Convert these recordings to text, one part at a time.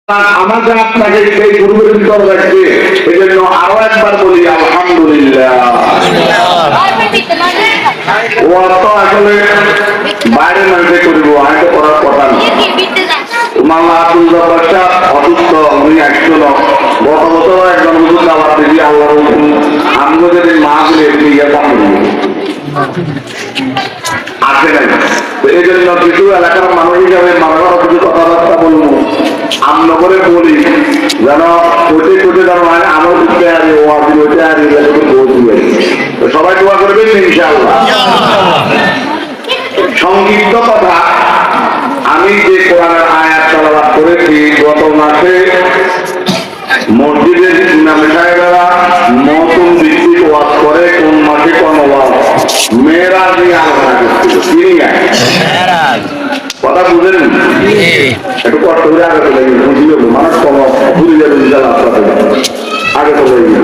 আমাকে আপনাকে সেই গুরুর ভিতর রাখবে, এই জন্য আরো একবার বলি আলহামদুলিল্লাহ। ও তো আসলে বাইরে মানুষে করবো, আমি তো করার কথা না। মামলা আব্দুল জব্বার সাহেব অসুস্থ, উনি একজন গত বছর একজন হুজুর দাওয়াত দিবি আল্লাহর হুকুম আমগো যদি মাহফিল এমনি ইয়ে পাবো আসে নাই। তো এই জন্য কিছু এলাকার মানুষ হিসাবে মানুষের কিছু কথাবার্তা বলবো, আমনগরে বলি যেন কোটে কোটে যেন আমার উঠতে আনি ও আপনি ওইতে আনি পৌঁছবে। তো সবাই দোয়া করবেন ইনশাআল্লাহ। সংক্ষিপ্ত কথা, আমি যে কোরআনের আয়াত তেলাওয়াত করেছি গত মাসে মসজিদের ইমাম সাহেবেরা মৌসুম ভিত্তিক ওয়াজ করে, কোন মাসে কোন ওয়াজ মেয়েরাজ নিয়ে আলোচনা করছিল। তিনি কথা বুঝেন একটু কষ্ট করে আগে চলে গেল, বুঝিল মানুষ কম ভুলে যাবে আগে চলে গেল।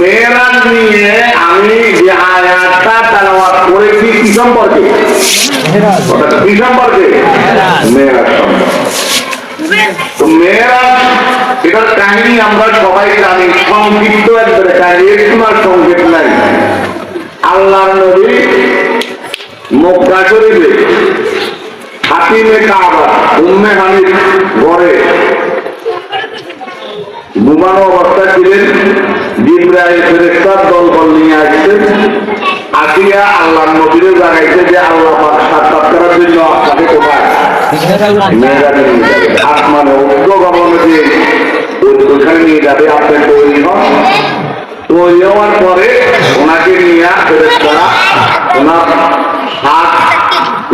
মেয়েরাজ নিয়ে আমি যে আয়াতটা তেলাওয়াত করেছি কি সম্পর্কে? কি সম্পর্কে? মেয়েরাজ তো মেয়েরাজ এটার কাহিনী আমরা সবাই জানি, সংক্ষিপ্ত একবারে কাহিনী, একটু আর সংক্ষেপ নাই। আল্লাহর নবী মক্কা শরীফে হাতিমে কাবা উম্মে হানির ঘরে ঘুমানো অবস্থায় ছিলেন। জিবরাইল ফেরেশতার দল নিয়ে আসছে, আসিয়া আল্লাহর নবীরে জানাইছে যে আল্লাহ পাক সাক্ষাৎ করার জন্য আপনাকে কোথায় আসমানে উদ্যোগমনে দিয়ে ওইখানে নিয়ে যাবে, আপনি তৈরি হন। তৈরি হওয়ার পরে ওনাকে নিয়ে ফেরেশতারা ওনার হাত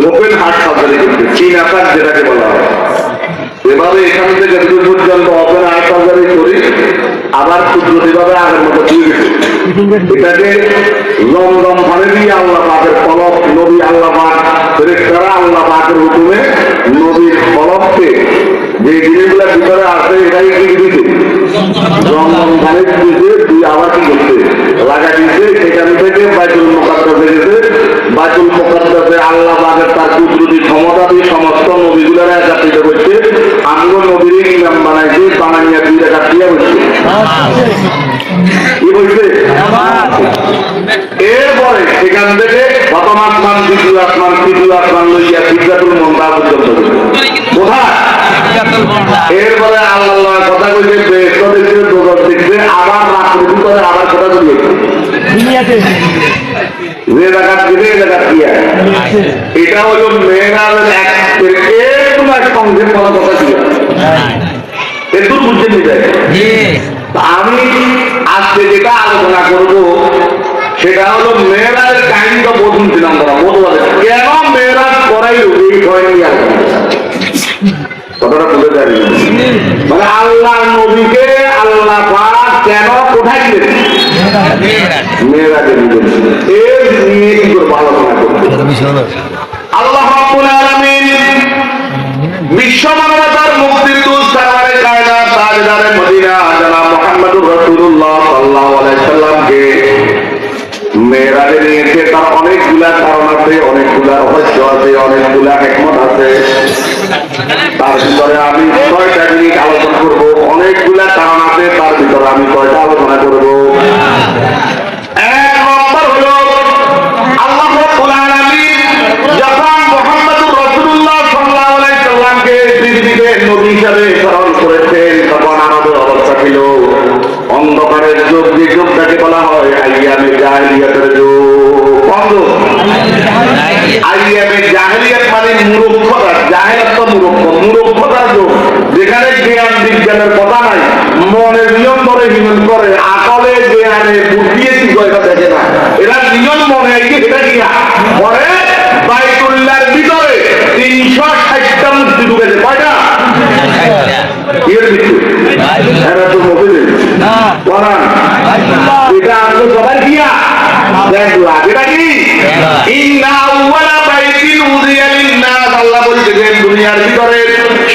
ওপেন হার্ট সার্জারি করছে, চীন আকার যেটাকে বলা হয়। এভাবে এখান থেকে দূর পর্যন্ত ওপেন হার্ট সার্জারি করি, আবার কুদরতিভাবে আগের মতো দিয়ে গেছে। এটাকে জমজম পানি দিয়ে আল্লাহ পাকের কলব, নবী আল্লাহ পাক ফেরেশতারা আল্লাহ পাকের হুকুমে নবীর কলবকে যে জিনিসগুলা ভিতরে আছে এটাই কি দিতে জমজম পানি দিতে, তুই আবার কি করতে লাগা দিতে। সেখান থেকে বাইতুল মুকাদ্দাসে গেছে, বাইতুল মুকাদ্দাসে আল্লাহ পাকের তার কুদরতি ক্ষমতা দিয়ে সমস্ত নবীগুলারা একত্রিত করছে। আমগো নবীর ইমাম বানাইছে, বানাইয়া দুই টাকা দিয়ে বসছে কি বলছে। এরপরে সেখান থেকে প্রথম আসমান, দ্বিতীয় আসমান, তৃতীয় আসমান লইয়া সিদরাতুল মুনতাহা পর্যন্ত কোথায়। এরপরে আল্লাহ কথা কইছে, বেহেশত দেখছে, দোজখ দেখছে, আবার রাত্রে ভিতরে আবার কথা বলিয়েছে যে জায়গা থেকে এই জায়গা দিয়ে। এটা হলো মেয়েরাজের এক তোমার সংক্ষেপ বলা কথা ছিল, একটু বুঝতে নিয়ে যায়। আমি আজকে যেটা আলোচনা করব সেটা হলো মেয়েরাজের কাহিনী। তো বোঝুন ছিলাম তারা বোধবাদে কেন মেয়েরাজ করাইল এই বিষয় নিয়ে আলোচনা, কথাটা বুঝে যাবে। মানে আল্লাহ নবীকে আল্লাহ পাক কেন কোথায় দিলেন? মেয়েরাজে দিলেন। এর নিয়ে কি করে আলোচনা করতে আল্লাহ রাব্বুল আলামিন বিশ্ব মানবতার মুক্তির দূত সরওয়ারে কায়নাত তাজদারে মদিনা জনাব মুহাম্মদুর রাসূলুল্লাহ সাল্লাল্লাহু আলাইহি সাল্লামকে মেরাজে নিয়েছে। তার অনেকগুলা কারণ আছে, অনেকগুলা রহস্য আছে, অনেকগুলা হিকমত আছে। তার ভিতরে আমি 6টা জিনিস আলোচনা করব। অনেকগুলা কারণ আছে, তার ভিতরে আমি 6টা আলোচনা করব। এক নম্বর হলো আল্লাহ রাব্বুল আলামিন যখন মুহাম্মদুর রাসূলুল্লাহ সাল্লাল্লাহু আলাইহি সাল্লামকে পৃথিবীতে নবী হিসেবে প্রেরণ করেছেন, তখন আমাদের অবস্থা ছিল অন্ধকারের যুগ। যে যুগটাকে বলা হয় আইয়ামে জাহেলিয়াতের যুগ। আইয়ামে জাহেলিয়াত মানে মূর্খতা, জাহেলাত তো মূর্খতার যুগ, যেখানে জ্ঞান বিজ্ঞানের কথা নাই, মনের নিয়ম ধরে হিমন করে, আকলে জ্ঞানে বুদ্ধিয়ে কি কয়টা দেখে না। এরা নিয়ম মনে আইকে সেটা গিয়া পরে বাইতুল্লাহর ভিতরে 360টা মূর্তি ঢুকেছে। কয়টা? এর ভিতরে এরা তো মতে বলান এটা আমাদের সবাই গিয়া দেখলা। এটা কি ইন্না আউওয়ালা বাইতিন উযিয়া লিন-নাস, আল্লাহ বলছেন দুনিয়ার ভিতরে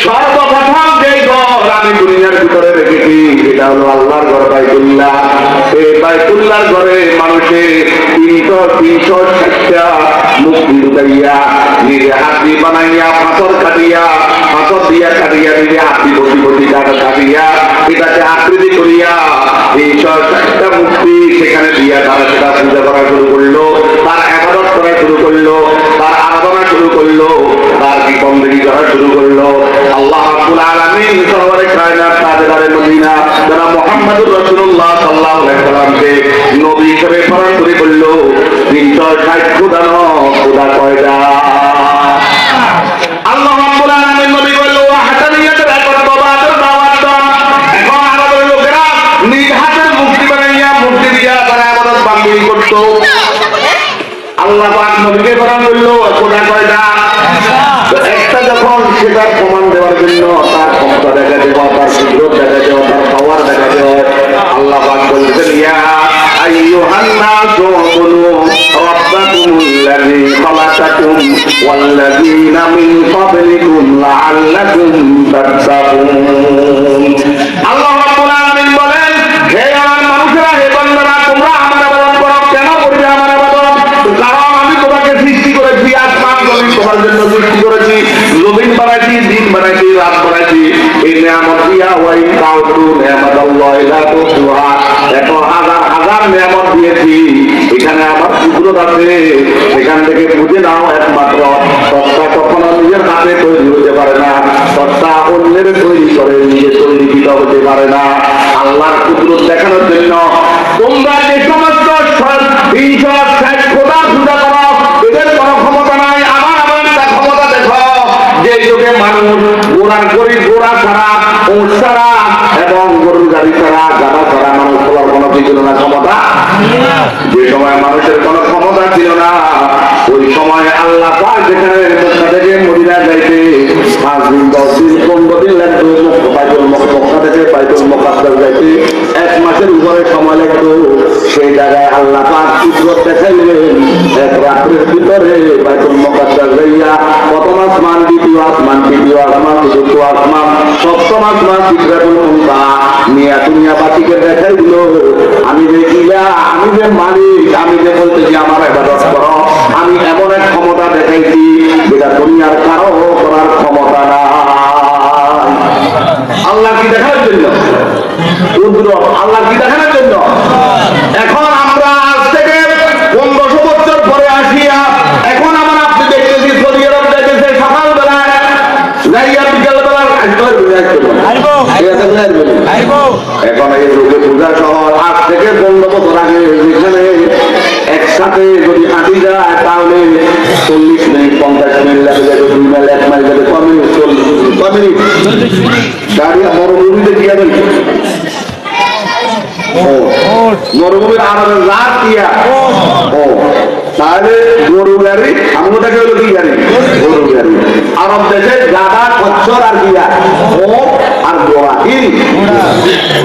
সর্বপ্রথম যে ঘর আমি দুনিয়ার ভিতরে রেখেছি এটা হলো আল্লাহর ঘর বাইতুল্লাহ। এই বাইতুল্লাহর ঘরে মানুষের 360টা মূর্তি ঢুকাইয়া নিজে হাত দিয়ে বানাইয়া পাথর কাটিয়া দিয়া কাটিয়া দিলে আকৃতি কাটিয়া এটাকে আকৃতি করিয়া এই চারটা মূর্তি সেখানে দিয়া তারা সেটা পূজা করা শুরু করলো, তার ইবাদত করা শুরু করলো, তার আরাধনা শুরু করলো, তার বিকম্বরি করা শুরু করলো। আল্লাহ রাব্বুল আলামিন সরওয়ারে কায়নাত তাজদারে মদিনা জনাব মুহাম্মদুর রাসূলুল্লাহ সাল্লাল্লাহু আলাইহি ওয়াসাল্লামকে নবী হিসেবে প্রেরণ করে বলল 360 খোদা খোদা কয়টা? আল্লাহ রাব্বুল আলামিন নবী বলল ওয়াহদানিয়াতের একত্ববাদের দাওয়াত দাও। এখন আরবের লোকেরা নিজ হাতের মূর্তি বানাইয়া মূর্তি দিয়া তারা ইবাদত বান্দিগি করত। আল্লাহ পাক নবীকে প্রেরণ করলো খোদা কয়টা? একটা যখন সেটার প্রমাণ দেওয়ার জন্য তার ক্ষমতা দেখা দেওয়া, তার কুদরত দেখা দেওয়া, তার পাওয়ার দেখা দেওয়া, আল্লাহ পাক বলছেন ইয়া আইয়ুহান নাসু কুলু রাব্বাকুমুল্লাযী খালাকাকুম ওয়াল্লাযীনা মিন ক্বাবলিকুম লাআল্লাকুম তাত্তাকুন। আল্লাহ রাব্বুল আলামিন বলেন হে আমার মানুষেরা, হে বান্দারা, তোমরা আমার ইবাদত করো। কেন করবে আমার ইবাদত? কারণ আমি তোমাকে সৃষ্টি করেছি, আসমান জমিন তোমার জন্য সৃষ্টি করেছি, জমিন বানাইছি, দিন বানাইছি, রাত বানাইছি। এই নিয়ামত দিয়া ওয়াই তাউতু নিয়ামাতাল্লাহি লা তুহা, এত হাজার হাজার নিয়ামত দিয়েছি, এখানে আমার কুদরত আছে, সেখান থেকে বুঝে নাও। একমাত্র সত্তা কখনো নিজের হাতে তৈরি হতে পারে না, সত্তা অন্যের তৈরি করে নিজে তৈরি হতে পারে না। আল্লাহর কুদরত দেখানোর জন্য তোমরা যে সমস্ত 360 খোদা পূজা করো, এদের কোনো ক্ষমতা নাই। আমার একটা ক্ষমতা দেখো, যে যুগে মানুষ গোড়া ছাড়া, উঁট ছাড়া এবং গরুর গাড়ি ছাড়া, গাড়া ছাড়া মানুষ চলার কোনো কি ছিল না, ক্ষমতা। যে সময় মানুষের কোনো ক্ষমতা ছিল না, ওই সময় আল্লাহ পাক যেখানে মক্কা থেকে মদিনা যাইতে 5 দিন 10 দিন 15 দিন লাগতো, মক্কা থেকে বাইতুল মুকাদ্দাস যাইতে 1 মাসের উপরে সময় লাগতো। সেই জায়গায় আল্লাহ পাক কুদরত দেখাইলেন এক রাত্রের ভিতরে বাইতুল মুকাদ্দাস যাইয়া প্রথম আসমান, দ্বিতীয় আসমান, তৃতীয় আসমান, চতুর্থ আসমান, সপ্তম আসমান, সিদরাতুল মুনতাহা নিয়া দুনিয়াবাসীকে দেখাই দিল আমি যে ইলা, আমি যে মালিক, আমি যে বলতেছি আমার ইবাদত করো, আমি এমন এক ক্ষমতা দেখাইছি যেটা দুনিয়ার কারো করার ক্ষমতা না। আল্লাহ কি দেখানোর জন্য? আল্লাহ কি দেখানোর জন্য? এখন আমরা আজ থেকে 1500 বছর পরে আসিয়া এখন আমার আপনি দেখতেছি সৌদি আরব দেখতেছে সকালবেলায় যাইয়া বিকালবেলা এখন এই রোগে পূজা শহর আজ থেকে 15 বছর আগে যেখানে একসাথে যদি হাঁটি যায় তাহলে 40 মিনিট 50 মিনিট লাগে যাবে, 2 মাইল 1 মাইল যাবে, 6 মিনিট 40 মিনিট গাড়ি মরুভূমিতে গিয়ে গেছে। মরুভূমির আরো রাত দিয়া তাহলে গরু গাড়ি, আমটাকে হলো কি গাড়ি? গরু গাড়ি। আরব দেশে গাদা, খচ্চর আর গিয়া আর গোড়া।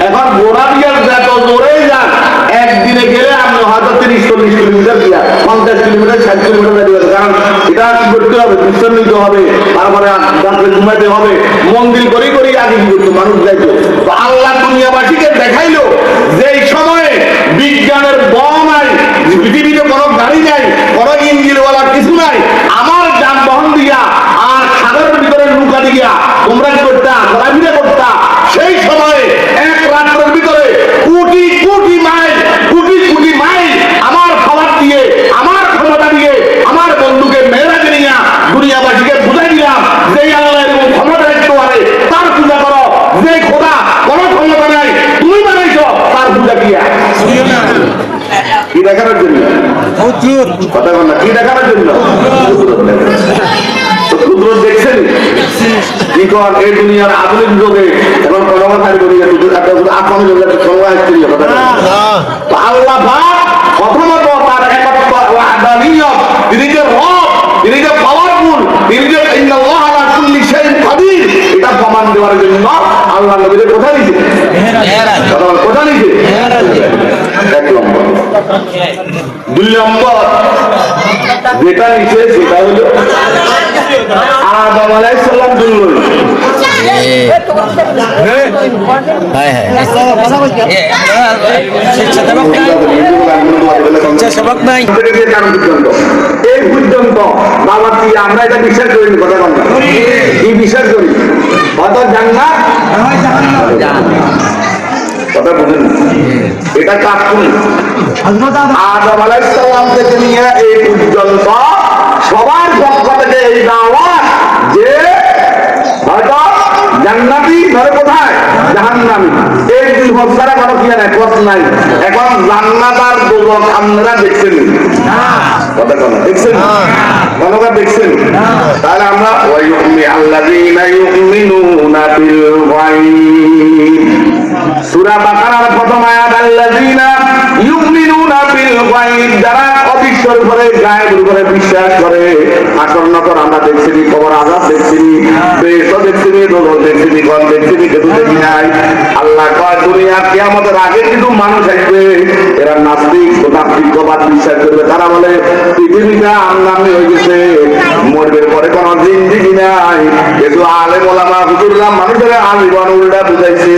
এখন গোড়া দিয়ে যত জোরেই যান, একদিনে গেলে আপনি হয়তো 30-40 কিলোমিটার দিয়া 50 কিলোমিটার 60 কিলোমিটার দিবেন। কারণ এটা কি করতে হবে? বিশ্রাম নিতে হবে, তারপরে রাত্রে ঘুমাইতে হবে, মন্দির করি করি আগে কি করতো মানুষ যাইতো। তো আল্লাহ দুনিয়াবাসীকে দেখাইলো যে এই সময়ে বিজ্ঞানের বল নাই, পৃথিবীতে কোনো গাড়ি নাই, কোনো ইঞ্জিনওয়ালা কিছু নাই, আমার যানবাহন দিয়া আর সাগরের ভিতরে নৌকা দিয়া তোমরা কি করতা? ঘোরাফেরা করতা। সেই সময়ে এক রাত্রের ভিতরে কোটি কোটি মাইল আমার খাবার দিয়ে, আমার ক্ষমতা দিয়ে, আমার বন্ধুকে মেয়েরাকে নিয়ে দুনিয়াবাসীকে বুঝাই দিলাম যে আল্লাহ এরকম ক্ষমতা একটু পারে, তার পূজা করো। যে খোদা কোনো ক্ষমতা নাই, তুমি বানাইছ, তার পূজা দিয়া। কি দেখানোর জন্য? কথা বল না, কি দেখানোর জন্য? কুদরত দেখছেন কি কর এই দুনিয়ার আধুনিক যুগে এখন কথা কথা বলি আপনি সময় আসছে। আল্লাহ পাক প্রথমত তার একত্ব ওয়াহদানিয়ত, তিনি যে রব, তিনি যে পাওয়ারফুল, তিনি যে ইন্নাল্লাহ আলা কুল্লি শাইইন কাদির, এটা প্রমাণ দেওয়ার জন্য আল্লাহ নবীকে কোথা দিয়েছে? কোথা দিয়েছে? 1 নম্বর। 2 নম্বর যেটা নিচে সেটা হলো আদম আলাইহিস সালাম দুল্লই। এই পর্যন্ত বাবা আমরা এটা বিশ্বাস করি, কথা বল না, কি বিশ্বাস করি? কথা বুঝেন, এটা কাজ করি আদম আলাইহিস সালাম থেকে নিয়ে এই পর্যন্ত সবার পক্ষ থেকে এই দাওয়াত যে হয়তো জান্নাতি ধরে কোথায় জাহান্নামী, এই দুই বছরে কোনো কি আর একমত নাই। এখন জান্নাত আর দোজখ আপনারা দেখছেন, কথা কথা দেখছেন, কোনটা দেখছেন? তাহলে আমরা আল্লাযীনা ইউমিনুনা বিল গায়ব, সূরা বাকারার প্রথম আয়াত, আল্লাযীনা ইউমিনুনা বিল গায়ব, যারা অবিশ্বাস করে, গায়েবের উপরে বিশ্বাস করে। আসল নকর আমরা দেখছি, কবর আযাব দেখছি, বেহেশত দেখছি, দোজখ দেখছি, কোন দেখছি কিন্তু দেখি নাই। আল্লাহ কয় দুনিয়া কিয়ামতের আগে কিন্তু মানুষ আসবে, এরা নাস্তিক নাস্তিকবাদ বিশ্বাস করবে। তারা বলে পৃথিবীটা আমনামি হয়ে গেছে, মরবের পরে কোনো জিন্দেগি নাই। কিন্তু আলেম ওলামা হুজুররা মানুষের আজীবন উল্টা বুঝাইছে,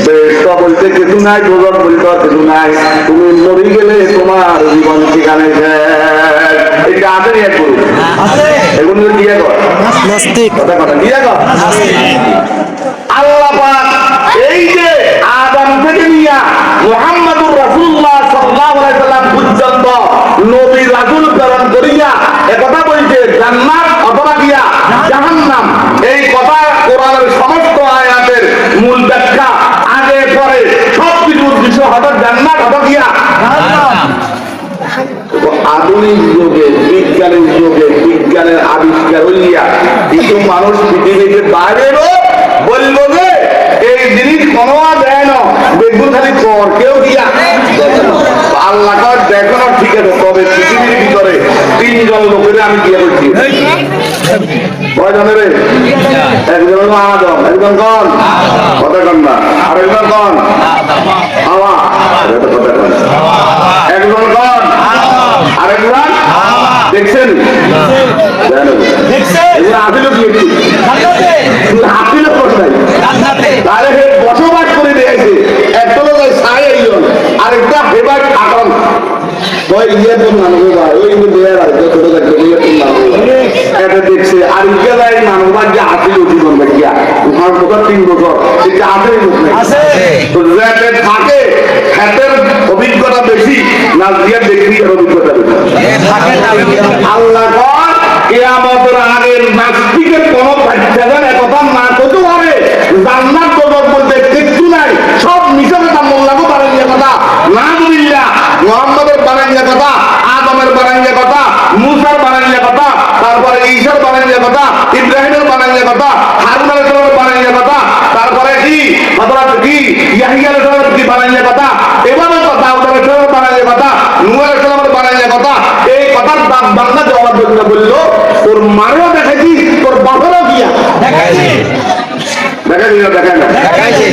বেহেশত বলতে কিছু নাই, দোজখ বলতে কিছু নাই, তুমি মরে গেলে তোমার জীবন ঠিকানে শেষ। এটা আদেরই এক গুরু এগুলো দিয়ে কর নাস্তিক, কথা কথা দিয়ে কর। আল্লাহ পাক এই যে আদম থেকে নিয়ে মুহাম্মদুর রাসূলুল্লাহ সাল্লাল্লাহু আলাইহি সাল্লাম পর্যন্ত নবী রাসূল প্রেরণ করিয়া একথা বলছে জান্নাত অথবা কিয়া জাহান্নাম। এই কথা কোরআনের সমস্ত আয়াতের মূল ব্যাখ্যা, আগে পরে সবকিছু উদ্দেশ্য হবে জান্নাত অথবা কিয়া জাহান্নাম। আধুনিক যুগে, বিজ্ঞানের যুগে, বিজ্ঞানের আবিষ্কার হইয়া কিছু মানুষ পৃথিবীতে বাইরেও বলবো যে এই জিনিস কোনো দেয় না, বেগুন খালি কর কেউ দিয়া আল্লাহ কর দেখো না, ঠিক আছে, তবে পৃথিবীর ভিতরে 3 জন লোকের আমি বিয়ে করছি। কয়জনের? একজন হলো আদম, একজন কন কথা কন না, আর একজন কন হাওয়া, একজন কন আরেকজন দেখছেন আসিল কি আসিল কোথায়? তাহলে বসবাস করে দিয়েছে, একটা লোক ছাই একজন, আরেকটা হেবার আক্রম দেখছে আর ইজ্ঞায় মানবার যে আসিল জীবন দেখিয়া 3 বছর থাকে, হাতের অভিজ্ঞতা বেশি না দিয়ে দেখি অভিজ্ঞতা বেশি। আল্লাহ কিয়ামতের আগের নাস্তিকের কোন বাচ্চাদের একথা না করতে পারে, জান্নাত দোজখ বলতে কিচ্ছু নাই, সব মিশে কথা, মোল্লাকে বানাইয়া কথা, নাউযুবিল্লাহ, মুহাম্মদের বানাইয়া কথা, আদমের বানাইয়া কথা, মুসার বানাইয়া কথা, তারপরে ঈসার বানাইয়া কথা, ইব্রাহিমের বানাইয়া কথা, হারুন আলাইহিস সালামের বানাইয়া কথা, তারপরে কি হযরত কি ইয়াহইয়া আলাইহিস সালামের কি বানাইয়া কথা, এভাবে কথা দাউদ আলাইহিস সালামের বানাইয়া কথা, নূহ আলাইহিস সালামের বানাইয়া কথা। এই কথার দাম বাংলা জবাব দিতে বলল, তোর মারও দেখাইছি, তোর বাপেরও গিয়া দেখাইছি, দেখাইছি।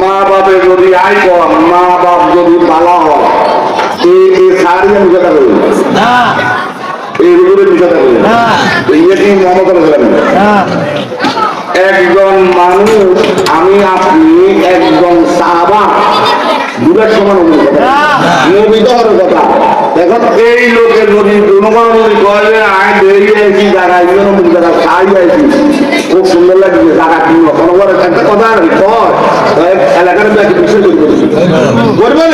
মা বাপে যদি আই কম, মা বাপ যদি বালা হয়, এই সারিয়া মিশাতে বলবে না, এই রূপে মিশাতে বলবে না, ইয়ে কি মনে করে একজন মানুষ, আমি আপনি একজন সাহাবা দুটার সমান নবী হওয়ার কথা। এখন এই লোকের যদি জনগণ যদি কয় আয় বেরিয়ে আছি জায়গা জায়গা খাই আছি, খুব সুন্দর লাগছে জায়গা কিনব, কোনো একটা কথা কয় এলাকার বিষয় করবে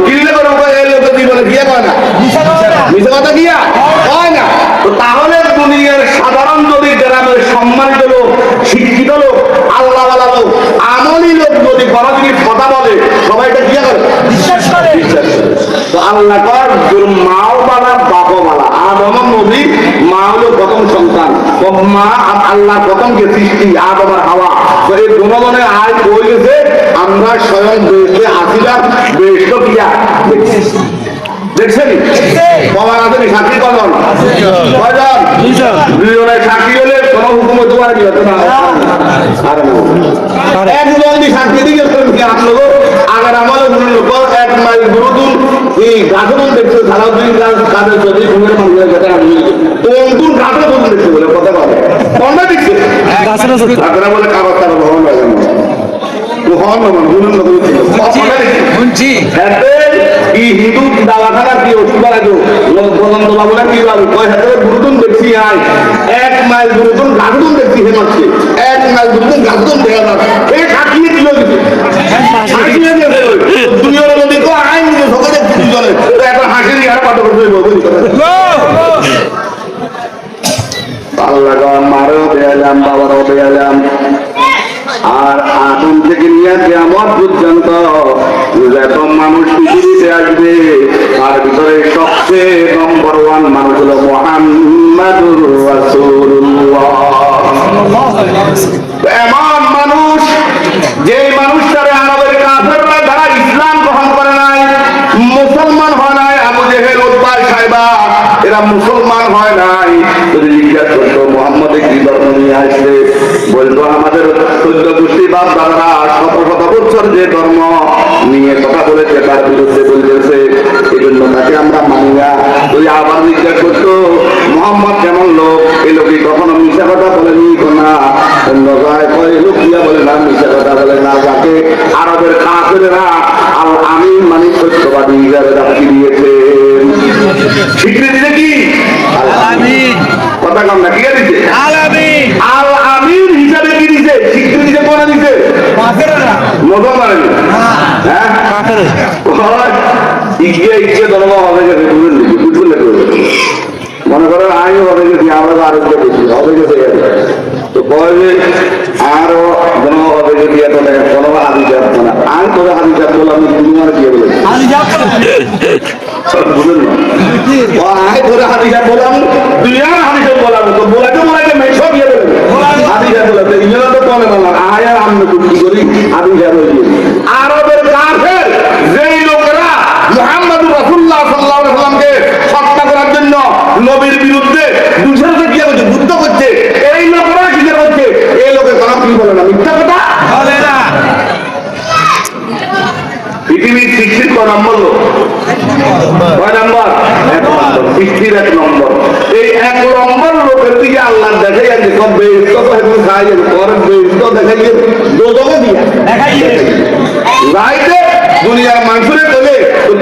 কিনলে করবো, এই লোকের জীবনে বিয়ে করে না, মিশে কথা গিয়া হয় না। তো তাহলে দুনিয়ার সাধারণ যদি গ্রামের সম্মানিত লোক, শিক্ষিত লোক, আল্লাহওয়ালা লোক, আমলি লোক যদি কোনো জিনিস কথা বলে, সবাই এটা কি করে? বিশ্বাস করে। তো আল্লাহ কর মাও বালা বাপও বালা। আদম নবী, মা হলো প্রথম সন্তান, মা আল্লাহ প্রথমকে সৃষ্টি, আদম আর হাওয়া। তো এই দুজনে আয় কই গেছে, আমরা স্বয়ং বেহেশতে আসিলাম, বেহেশত কিয়া দেখছেন বাবা আসেনি, সাক্ষী কজন? দুজনের সাক্ষী হলে কোন হুকুম হতে পারে কি হতো না, একজন সাক্ষী দিয়ে আপনার আগার আমাদের লোক 1 মাইল গুরুতুল এই গাছন দেখছে, সালাউদ্দিন কাদের যদি ঘুমের মানুষের কাছে আমি কোন গাছন দেখছে বলে কথা বলে কোনটা দেখছে, আপনারা বলে কাগজ টাকা ভ্রমণ লাগে না হিন্দু দাওয়াখানা কি ওষুধ বলে কি গুরুতুন দেখছি, 1 মাইল গুরুতুন গাছুন দেখছি, হে মারছে 1 মাইল গুরুতুন গাছুন দেখা যাচ্ছে। পেলাম। আর আদম থেকে নিয়ে কিয়ামত পর্যন্ত যত মানুষ পৃথিবীতে আসবে তার ভিতরে সবচেয়ে নম্বর 1 মানুষ হলো মুহাম্মাদুর রাসূলুল্লাহ। এমন মানুষ যে মানুষটারে আরবের কাফেররা যারা ইসলাম গ্রহণ করে নাই, মুসলমান হয় নাই, আবু জেহেল উতবা সাইবা এরা মুসলমান হয় নাই, যদি জিজ্ঞাসা করতো মুহাম্মদ কি ধর্ম নিয়ে আসবে, বলতো আমাদের 14 গোষ্ঠী বাপ দাদারা শত শত বছর যে ধর্ম নিয়ে কথা বলেছে তার বিরুদ্ধে বলতেছে, এই জন্য তাকে আমরা মানি না। যদি আবার জিজ্ঞাসা করতো মুহাম্মদ কেমন লোক, এই লোকই কখনো মিথ্যা কথা বলেনি না, অন্য জায়গায় কয় লোক দিয়া বলে না, মিথ্যা কথা বলে না, যাকে আরবের কাফেররা আল আমিন মানে সত্যবাদী হিসাবে সাক্ষী দিয়েছেন। স্বীকৃতি দিতে কি কথা কম না, কি দিচ্ছে আল আমিন হিসাবে কি দিছে, স্বীকৃতি দিতে কোন দিছে মুসলমান। হ্যাঁ ইচ্ছে ধর্ম হবে গেছে, বুঝলে মনে করো আমি হবে গেছি, আমরা আরোগ্য বেশি হবে গেছে, তো কয় যে আরো জন হবে গেছি, এত কোনো হাদি যাব না, আমি তোরা হাদি যাব বলে আমি দুনিয়ার দিয়ে বলে বুঝলেন না, আয় তোরা হাদি যাব বললাম দুনিয়ার হাদি যাব বললাম, তো বলাতে বলাতে মেশো দিয়ে বলে হাদি যাব বলে ইংরেজি তো বলে না, আয় আর আমি কি করি হাদি যাব বলি। আরবের কাফের যেই লোকেরা মুহাম্মদুর রাসূলুল্লাহ সাল্লাল্লাহু আলাইহি ওয়াসাল্লামকে হত্যা করার জন্য নবীর বিরুদ্ধে দুশোকে কি করছে, যুদ্ধ করছে, এই লোকরা কি করছে, এই লোকের কথা কি বলে না, মিথ্যা কথা বলে না। পৃথিবীর সৃষ্টির কয় নম্বর লোক, কয় নম্বর, সৃষ্টির 1 নম্বর। এই 1 নম্বর লোকের দিকে আল্লাহ দেখাই আছে সব বেইজ্জত হেতু খাই আছে, পরে বেইজ্জত দেখাই দোজখে দিয়া দেখাই যাইতে দুনিয়ার মানুষের বলে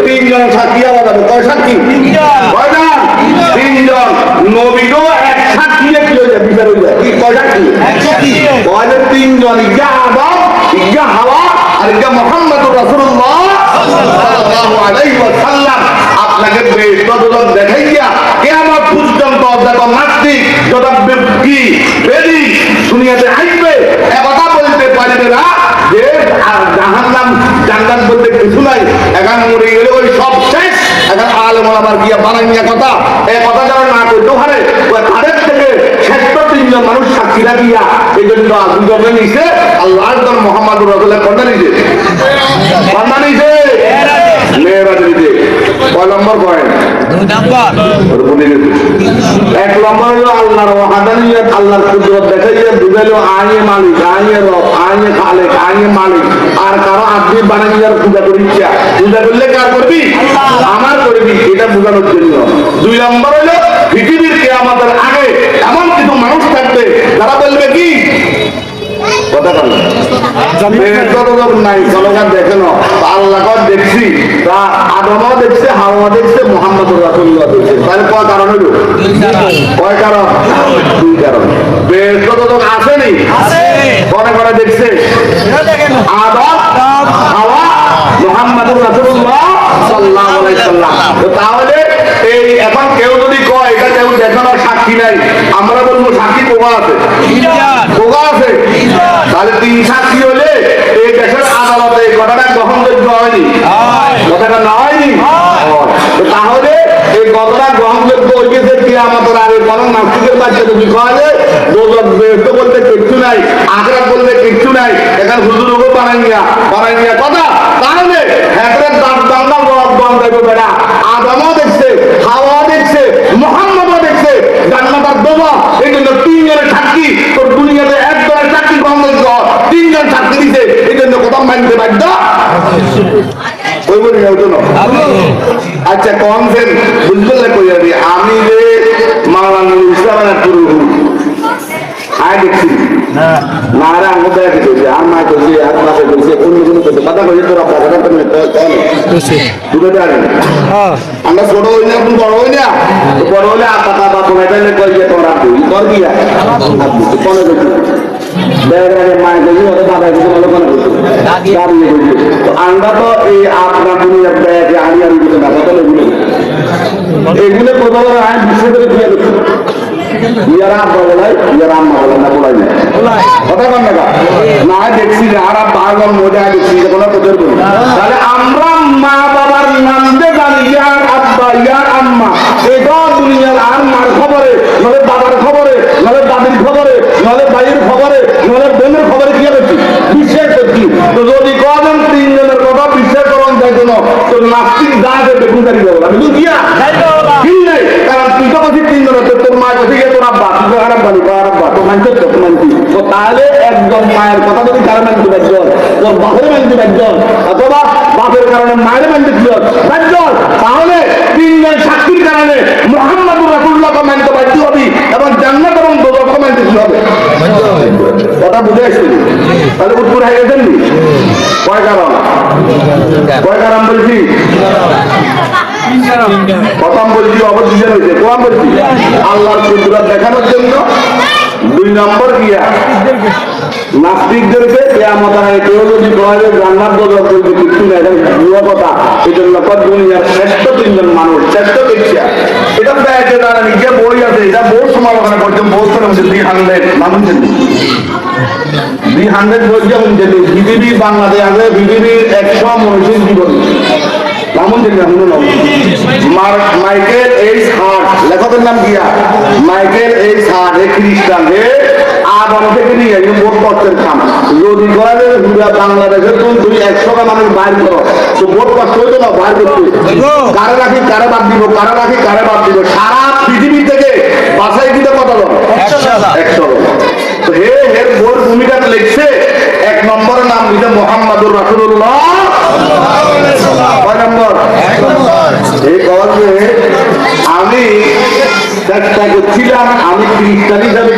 3 জন সাক্ষী আওয়াজ হবে, কয় সাক্ষী, কয়টা 3 জন, নবীও এক সাক্ষী কি হয়ে যায়, বিচার হয়ে যায়, কি কয় সাক্ষী, কয় 3 জন, ইয়া আদম, ইয়া হাওয়া আর ইয়া মুহাম্মদুর রাসূলুল্লাহ সাল্লাল্লাহু আলাইহি ওয়াসাল্লাম। আপনাকে বেইজ্জত দেখাইয়া কিয়ামত পর্যন্ত যত নাস্তিক যত বিদ্রোহী বেদি দুনিয়াতে আসবে একথা বলতে পারবে না যে জাহান্নাম জান্নাত বলতে কিছু নাই, এখন মরে গেলে ওই সব শেষ, এখন আলেম ওলামার গিয়া বানাইয়া কথা, এই কথা যেন না করতে পারে, ওই তাদের থেকে শ্রেষ্ঠ 3 জন মানুষ সাক্ষী লাগিয়া এই জন্য দুজনে নিছে আল্লাহর দর মুহাম্মদুর রাসূলুল্লাহ কন্যা নিছে, কন্যা নিছে মেয়েরাজ নিছে। কয় নম্বর পয়েন্ট, 2 নম্বর। 1 নম্বর হলো আল্লাহর ওয়াহাদানিয়ত, আল্লাহর কুদরত দেখাইয়া বুঝাইলো আইয়ে মালিক, আইয়ে রব, আইয়ে খালেক, আইয়ে মালিক, আর কারো আদমি বানাইয়ার পূজা করি ইচ্ছা, পূজা করলে কার করবি, আমার করবি, এটা বোঝানোর জন্য। 2 নম্বর হলো পৃথিবীর কিয়ামতের আগে এমন কিছু মানুষ থাকবে যারা বলবে কি কথা বল নাই, জনগণ দেখে না, আল্লাহ দেখছি, তা আদমও দেখছে, হাওয়া দেখছে, মুহাম্মদুর রাসূলুল্লাহ দেখছে, তাহলে কয় কারণ হইল, কয় কারণ, 2 কারণ। বেশক আসেনি, কনে কনে দেখছে, আদম, হাওয়া, মুহাম্মদুর রাসূলুল্লাহ সাল্লাল্লাহু আলাইহি ওয়াসাল্লাম। তো তাহলে এই এখন কেউ যদি কয় এটা কেউ দেখানোর সাক্ষী নাই, আমরা বলবো সাক্ষী কোগা আছে, কোগা আছে, তাহলে 3 সাক্ষী হলে এই দেশের আদালতে এই কথাটা গ্রহণযোগ্য হয়নি, কথাটা না হয়নি। তাহলে এই কথাটা গ্রহণযোগ্য হয়ে গেছে কিয়ামতের আগে, কোন নাস্তিকের বাচ্চা যদি কয় দোজখ বেহেশত বলতে কিচ্ছু নাই, আখিরাত বলতে কিচ্ছু নাই, এখন হুজুরকে বানাইয়া কথা, তাহলে হ্যাঁ দাঁত দাঙ্গা বন্ধ হইবে বেড়া, আদমও দেখছে, হাওয়া দেখছে, মুহাম্মদও দেখছে, জান্নাত আর দোজখ, এই জন্য 3 জনের সাক্ষী, তোর দুনিয়াতে 1 জনের সাক্ষী গ্রহণযোগ্য, 3 জন সাক্ষী দিছে, এই জন্য কথা মানতে বাধ্য ওই বলি না। আচ্ছা কনসেন বুঝবে কই যাবে, আমি যে মাওলানা ইসলামের পুরো আয় দেখছি না রে আমি দেখে দেখছি, আর মা করছি, আর মাকে করছি, অন্য কোনো করছে, কথা কই তোর আপনার কথা তুমি বুঝে জানেন, আমরা ছোট হই না, এখন বড় হই না, বড় হলে আপা বাবা তোমার কই যে তোর আপনি তোর কি কোনে দেখছি মায়ের করছি, ওদের বাবা কিছু ভালো কোনো করছি, দাঁড়িয়ে করছি, তো আমরা তো এই আপনার দুনিয়ার ব্যাগে আড়ি আড়ি দিতে না, কত এগুলো কোথাও আমি বিশ্ব করে দিয়ে দেখছি, ইয়ারা আব্বা বলাই, ইয়ারা আম্মা বলাই না, বলাই না, কথা কন না না দেখছি আর পাগল মজা দেখছি কোনো প্রচার করি তাহলে আমরা মা বাবার নাম দিয়ে জানি ইয়ার আব্বা ইয়ার আম্মা এটা দুনিয়ার আর মার খবরে নলে বাবার খবরে নলে দাদির খবরে নলে ভাইয়ের খবরে নলে বোনের খবরে কি করছি বিশ্বাস করছি তো যদি কজন তিনজনের কথা বিশ্বাস করুন যাই জন্য তো নাস্তিক যা দেবে গুজারি দেবো আমি বুঝিয়া কি নাই কারণ তুই তো বলছি তিনজনের তোর মা কথা গিয়ে তোর আব্বা তুই তো খারাপ বানি আব্বা তো মানছে তো মানছি তো তাহলে একজন মায়ের কথা যদি কারো মানতে পারছ তোর বাপের মানতে পারছ অথবা বাপের কারণে মায়ের মানতে পারছ তাহলে তিনজন সাক্ষীর কারণে মুহাম্মাদুর রাসূলুল্লাহকে মানতে বাধ্য হবি এবং জান্নাত এবং দোজখকে মানতে হবে কথা বুঝে আসছে তাহলে উত্তর হয়ে গেছেন নি কয় কারণ বলছি প্রথম বলছি অবশ্যই হয়েছে কোন বলছি আল্লাহর কুদরত দেখানোর জন্য 2 নম্বর গিয়া নাস্তিকদেরকে কিয়ামতের আগে কেউ যদি বলে জান্নাত দোজখ বলতে কিছু না এটা ভুয়া কথা এই জন্য দুনিয়ার শ্রেষ্ঠ 3 জন মানুষ শ্রেষ্ঠ ব্যক্তি এটা দেখে তারা নিজে বই আছে এটা বহু সমালোচনা করছেন বহু করে 300 মানুষ 300 বই যেমন বিবিবি বাংলাদেশ আছে বিবিবির 100 মনীষীর জীবন মাইকেল এইচ হার্ট লেখকের নাম কি মাইকেল এইচ হার্ট এ খ্রিস্টান হে আদম থেকে নিয়ে ভোট করতেন খান যদি বাংলাদেশের তুমি 100টা মানুষ বাইর করো তো ভোট করতে হইতো না বাইর করতে কারে রাখি কারে বাদ দিব কারে রাখি কারে বাদ দিব সারা পৃথিবী থেকে বাসায় দিতে কত লোক 100 তো হে হের ভোট ভূমিকা লিখছে 1 নম্বরের নাম দিতে মুহাম্মাদুর রাসূলুল্লাহ আমি চেষ্টা করছিলাম আমি খ্রিস্টান হিসাবে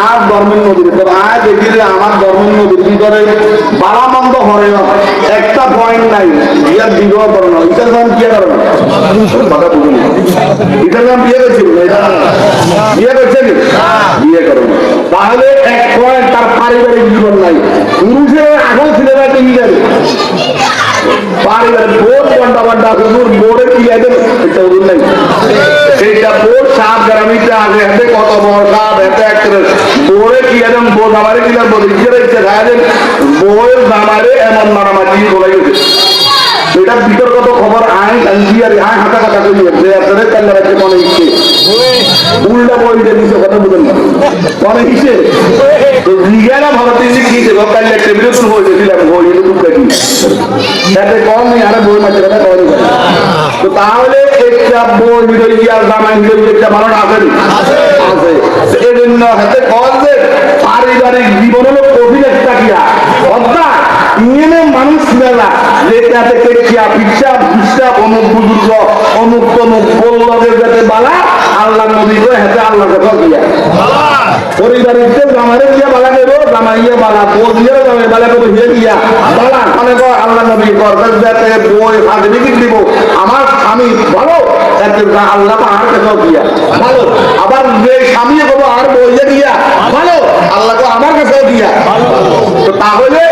আর ধর্মের নদীর আর দেখি যে আমার ধর্মের নদীর ভিতরে বালা মন্দ হরে একটা পয়েন্ট নাই বিয়ার বিবাহ করো না ইটার নাম বিয়ে করো না কথা বুঝুন ইটার নাম বিয়ে করছিল বিয়ে করছেন বিয়ে করো না তাহলে 1 পয়েন্ট তার পারিবারিক জীবন নাই পুরুষের আগল ছেলে না কি যাবে পারিবারিক বোর্ড বন্ডা হুজুর বোর্ডে কি আছে এটা হুজুর নাই সেইটা বোর্ড সাত গ্রামিতে আগে হাতে কত বড় সাত হাতে একটা বোর্ডে কি একদম বোর্ড আমারে কিনা বলি ইচ্ছে খায় বউয়ের জামারে এমন মারামারি বলাই গেছে এটার বিতর্কত খবর আইন আর আইন হাতা কথা করি আপনাদের কাল্লা রাখতে মনে ইচ্ছে উল্টা বই দিয়ে দিচ্ছে কথা বুঝেন না মনে ইচ্ছে তো জিজ্ঞাসা ভালো তিনি কি দেবো কাল্লা টেবিলে তুল হয়ে গেছিলাম বই টুক দেখি যাতে কম নেই আরে বই মাঝে কথা কম তো তাহলে একটা বই হিরোই আর জামাই হিরোই একটা মানুষ আসেনি আছে এই জন্য হাতে কল যে পারিবারিক জীবন হলো কঠিন একটা ক্রিয়া অর্থাৎ ইংরেজের মানুষ মেলা যেটাতে কেটিয়া পিসা পিসা অমুক বুজুর্গ অমুক তমুক বললদের যাতে বালা আল্লাহ নবী করে হাতে আল্লাহ কথা দিয়া পরিবারের জামাইরে দিয়া বালা দেবো জামাইয়া বালা বলিয়ে জামাই বালা করে হিয়ে দিয়া বালা মানে আল্লাহ নবী করবেন যাতে বই হাতে বিক্রি দিব আমার স্বামী ভালো আল্লাহ আর কাছে দিয়া ভালো আবার যে স্বামী হবো আর বইয়ে দিয়া ভালো আল্লাহকে আমার কাছেও দিয়া তো তাহলে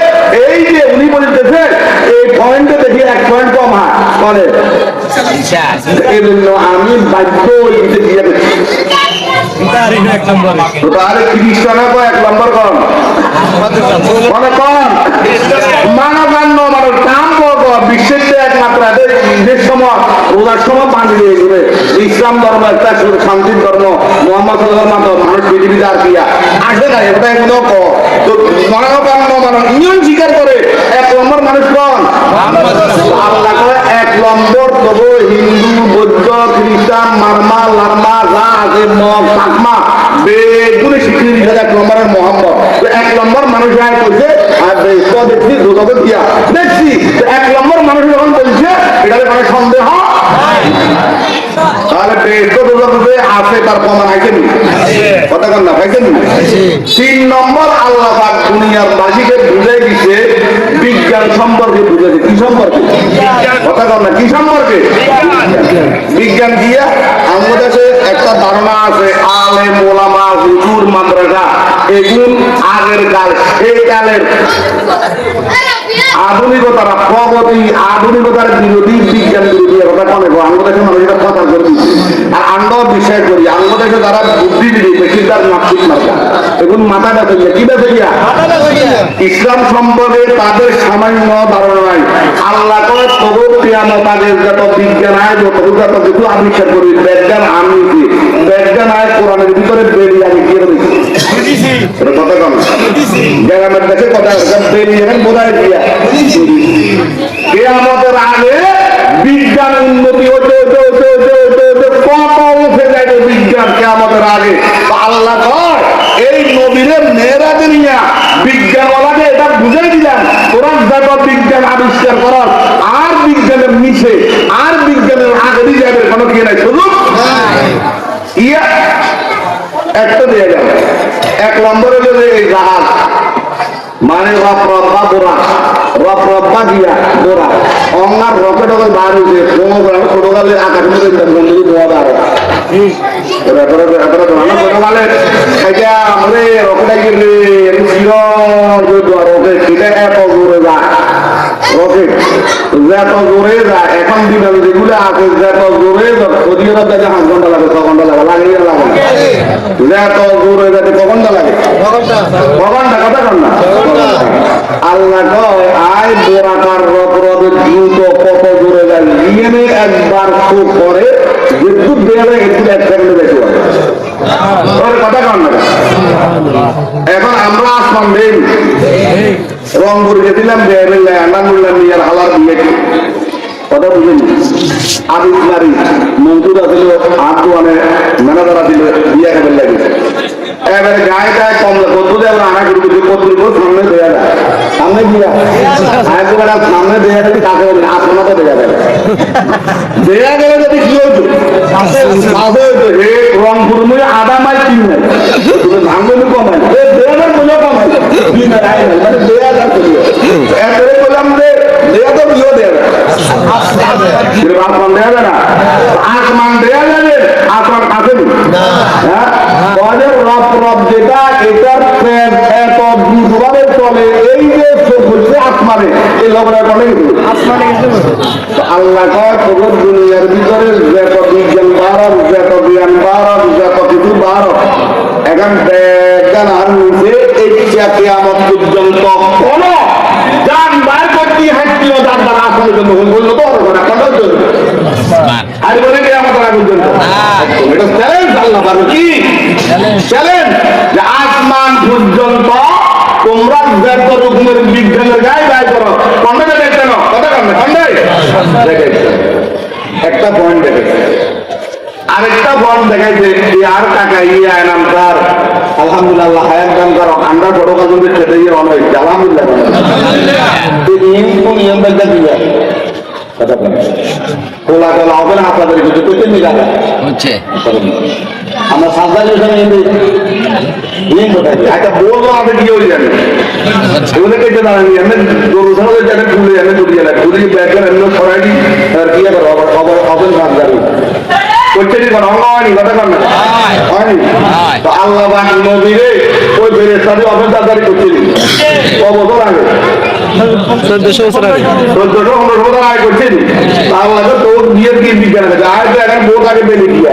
এই যে উনি বলতেছে এই পয়েন্টে দেখি 1 পয়েন্ট কম হয় করে এই জন্য আমি বাধ্য হইতে দিয়ে তাহলে খ্রিস্টান 1 নম্বর কম মানে কম মানবান্য মানে কাম বিশ্বের একমাত্র নিজের সময় রোজার সময় পানি দিয়ে ঘুরে ইসলাম ধর্ম একটা শান্তির ধর্ম মোহাম্মদ মানুষ পৃথিবীতে আর কি আসে না এটা এগুলো তো মানবান্য মানে ইউন স্বীকার করে 1 নম্বর মানুষ কম আল্লাহ করে 1 নম্বর তবু হিন্দু বৌদ্ধ খ্রিস্টান মারমা লারমা যা আছে মগ চাকমা বেগুলো স্বীকৃতি দিচ্ছে 1 নম্বরের মোহাম্মদ 1 নম্বর মানুষ আয় করছে আর দেখছি দুজকে দিয়া দেখছি 1 নম্বর মানুষ যখন বলছে এটাতে মানে সন্দেহ তাহলে আছে তার প্রমাণ আছে কথা কন না পাইছেন 3 নম্বর আল্লাহ পাক দুনিয়ার বাসীকে বুঝাই দিচ্ছে বিজ্ঞান সম্পর্কে বুঝাইছে কি সম্পর্কে কথা কন না কি সম্পর্কে বিজ্ঞান দিয়া আমাদের কাছে একটা ধারণা আছে আলেম ওলামা হুজুর মাদ্রাসা এগুন আগের কাল সেই কালের আধুনিকতার প্রগতি আধুনিকতার বিরোধী বিজ্ঞান বিরোধী কথা কনে আমাদের দেশে মানুষ এটা কথা করছি আর আমরা বিশ্বাস করি আমাদের দেশে যারা বুদ্ধিজীবী বেশিরভাগ নাস্তিক মার্কা। এখন মাথাটা থেকে কি দেখে গিয়া ইসলাম সম্পর্কে তাদের সামান্য ধারণা নাই। আল্লাহ করে তবু কিয়ামত আগে যত বিজ্ঞান আয় যত কিছু আবিষ্কার করি বিজ্ঞান আমি বিজ্ঞান আয় কোরআনের ভিতরে বেরিয়ে আমি গিয়ে দিচ্ছি কথা কম গ্রামের দেশে কথা বেরিয়ে বোঝায় দিয়া কিয়ামতের আগে বিজ্ঞান উন্নতি হতে হতে হতে হতে হতে হতে কত উঠে যায় বিজ্ঞান কিয়ামতের আগে। আল্লাহ কয় এই নবীদের মেয়েরাকে নিয়ে বিজ্ঞানওয়ালাকে এটা বুঝাই দিলাম তোরা যত বিজ্ঞান আবিষ্কার করার আর বিজ্ঞানের নিচে আর বিজ্ঞানের আগে দিয়ে যাবে কোনো কি নাই শুধু ইয়া একটা দিয়ে যাবে। এক নম্বর হলো যে এই জাহাজ মানে রফ রব্বা বোরা রফ রব্বা দিয়া বোরা অঙ্গার রকেট ওকে বার হয়েছে ছোটকালে আকাশের মধ্যে বন্ধু বোয়া বার ছোটকালে রকেট গেলে রকেট সেটা এত জোরে যায় রকেট যত জোরে যায় এখন বিমান যেগুলো আছে যত জোরে যদিও দেখে 5 ঘন্টা লাগে 6 ঘন্টা লাগে লাগে লাগে যত জোরে যাতে ক ঘন্টা লাগে ঘন্টা কথা কন না আল্লাহ কয় আয় বোরাকার রব রবে দ্রুত কত জোরে যায় নিয়ে একবার খুব করে বিদ্যুৎ দেওয়া একটু এক সেকেন্ডে বেশি হয় কথা কন না। এখন আমরা আসমান দেই রংপুর গেছিলাম আন্ডারমুল্লাহ নিয়ার হালার দিয়ে কথা বুঝেনি আবিষ্কারী মন্ত্রী আসলে আদওয়ানে ম্যানেজার আসলে দিয়ে খেতে লাগিয়েছে এবারে গায়ে গায়ে কমলা পদ্ধতি আমরা আনা কিন্তু পদ্ধতি সামনে দেওয়া যায় সামনে দিয়া একেবারে সামনে দেওয়া গেলে কাকে বলে আসমাতে দেওয়া যাবে দেওয়া গেলে যদি কি হইতো হে রংপুর মধ্যে আধা মাইল 3 মাইল তুমি ভাঙলে কমাই দেওয়ার কোনো কমাই 3 মাইল মানে দেওয়া যাচ্ছে এবারে বললাম যে দেওয়া তো কিও দেওয়া যায় আসমান দেওয়া যায় না আসমান দেওয়া যাবে আসমান আছে না রব রব যেটা এটার এত দ্রুতভাবে চলে এই যে বলছে আসমানে এই লগরা বলে আল্লাহ কয় তোর দুনিয়ার ভিতরে যত বিজ্ঞান বাড়ক যত জ্ঞান বাড়ক যত কিছু বাড়ক এখন বিজ্ঞান আর নিচে এই কিয়ামত পর্যন্ত কোন যান বার করতে হাঁটতেও যার দ্বারা আসলে জন্য বললো তো কটার জন্য আর বলে কিয়ামত আগ পর্যন্ত এটা চ্যালেঞ্জ আল্লাহ পারবে কি চ্যালেঞ্জ যে আসমান পর্যন্ত তোমরা যত রকমের বিজ্ঞানের গায়ে গায়ে করো কন্ডে দেখতে না কথা কন্ডে কন্ডে একটা পয়েন্ট দেখেছে আরেকটা বন দেখাইছে আর টাকা ইয়ে আয়নাম তার আলহামদুলিল্লাহ হায়াত দান করো আমরা বড় কাজ খেতে গিয়ে অন হয়েছে আলহামদুলিল্লাহ নিয়ম দেখতে দিয়ে কথা বলে খোলা গলা হবে না আপনাদের কিছু করতে নিয়ে হচ্ছে আমরা সাবধানে একটা বলবো আমাদের কি হয়ে যাবে এগুলো কেটে দাঁড়ানি আমি গরু ছাড়া যাবে খুলে আমি চলে গেলাম খুলে ব্যাগের এমন ছড়াই দিই আর কি হবে অবেন ভাগ যাবে করতে দিই অঙ্গ হয়নি কথা কর না হয়নি তো আল্লাহ বাক নবীরে ওই বেরের সাথে অবেদারি করতে দিই কবছর আগে 1400 বছর আগে 1400 বছর আগে করতে দিই আল্লাহ তো তোর বিয়ের কি বিজ্ঞান আছে আর তো এখন বহুত আগে বেরিয়ে গিয়া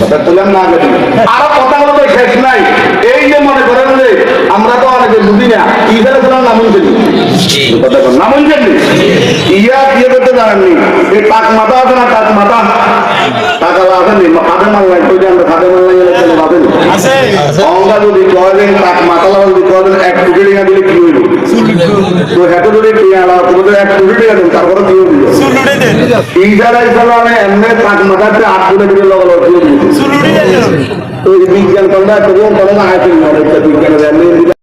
কথা তুলাম না আগে আরো কথা বলতে শেষ নাই এই যে মনে করেন যে আমরা তো অনেকে বুঝি না ইসরায়েল সালাম নাম শুনছি কথা বল নাম শুনছি ইয়া দিয়ে করতে জানেননি এই টাক মাথা আছে না টাক মাথা টাকা আছে নি খাদে মাল্লাই কই জানতে খাদে মাল্লাই এলে চলে পাবেন আছে অঙ্গা যদি কয়েন টাক মাথা লাগা যদি কয়েন এক টুকরি না দিলে কি হইল তো এত যদি টিয়ালা তোমাদের এক টুকরি দেন তারপরে কি হইল সুলুড়ে দেন ইসরায়েল সালামে এমনে টাক মাথাতে আট টুকরি দিলে লাগলো সুলুড়ে দেন তো বিজ্ঞান কোনটা তো কোন না আছে না বিজ্ঞানের